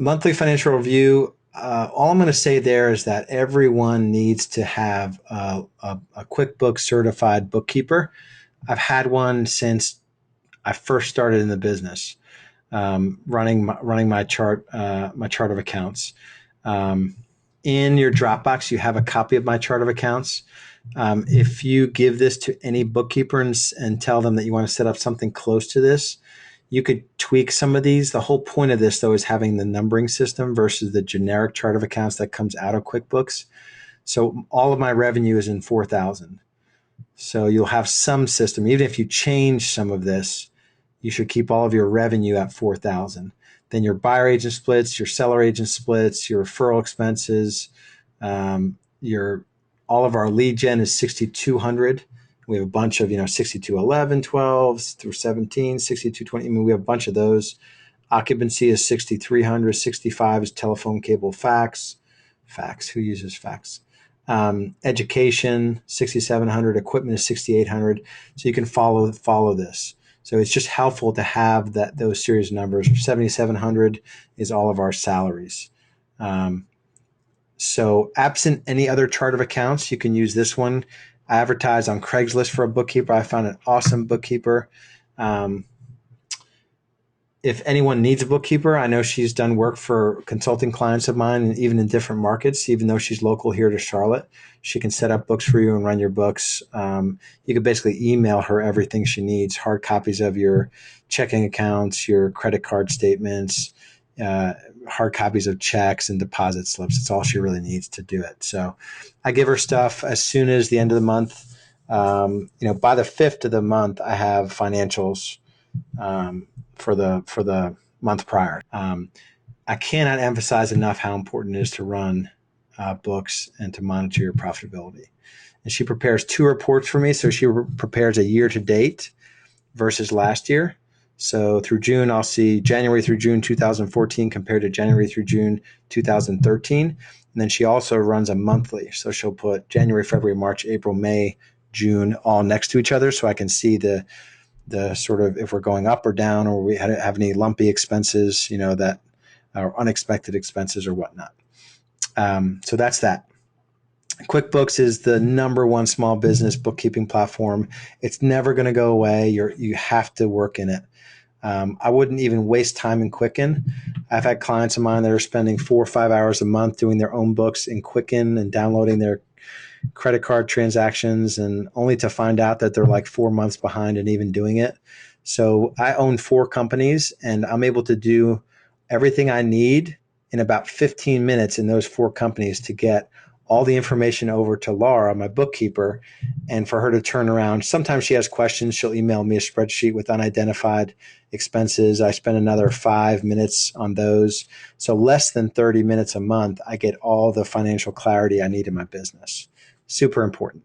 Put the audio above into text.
Monthly financial review. All I'm going to say there is that everyone needs to have a QuickBooks certified bookkeeper. I've had one since I first started in the business, running my chart of accounts. In your Dropbox, you have a copy of my chart of accounts. If you give this to any bookkeeper and tell them that you want to set up something close to this, you could tweak some of these. The whole point of this, though, is having the numbering system versus the generic chart of accounts that comes out of QuickBooks. So all of my revenue is in 4,000. So you'll have some system. Even if you change some of this, you should keep all of your revenue at 4,000. Then your buyer agent splits, your seller agent splits, your referral expenses, your all of our lead gen is 6,200. We have a bunch of 6211, 12s through 17, 6220. I mean, we have a bunch of those. Occupancy is 6,300. 65 is telephone, cable, fax. Fax. Who uses fax? Education 6,700. Equipment is 6,800. So you can follow this. So it's just helpful to have those series of numbers. 7,700 is all of our salaries. So absent any other chart of accounts, you can use this one. I advertised on Craigslist for a bookkeeper. I found an awesome bookkeeper. If anyone needs a bookkeeper, I know she's done work for consulting clients of mine, and even in different markets, even though she's local here to Charlotte, she can set up books for you and run your books. You can basically email her everything she needs, hard copies of your checking accounts, your credit card statements, hard copies of checks and deposit slips. It's all she really needs to do it. So I give her stuff as soon as the end of the month. By the 5th of the month, I have financials for the month prior. I cannot emphasize enough how important it is to run books and to monitor your profitability. And she prepares 2 reports for me. So she prepares a year to date versus last year. So through June, I'll see January through June 2014 compared to January through June 2013. And then she also runs a monthly. So she'll put January, February, March, April, May, June all next to each other, so I can see the sort of if we're going up or down, or we have any lumpy expenses, that are unexpected expenses or whatnot. So that's that. QuickBooks is the number one small business bookkeeping platform. It's never going to go away. You have to work in it. I wouldn't even waste time in Quicken. I've had clients of mine that are spending 4 or 5 hours a month doing their own books in Quicken and downloading their credit card transactions, and only to find out that they're like 4 months behind in even doing it. So I own 4 companies, and I'm able to do everything I need in about 15 minutes in those 4 companies to get all the information over to Laura, my bookkeeper, and for her to turn around. Sometimes she has questions. She'll email me a spreadsheet with unidentified expenses. I spend another 5 minutes on those. So less than 30 minutes a month, I get all the financial clarity I need in my business. Super important.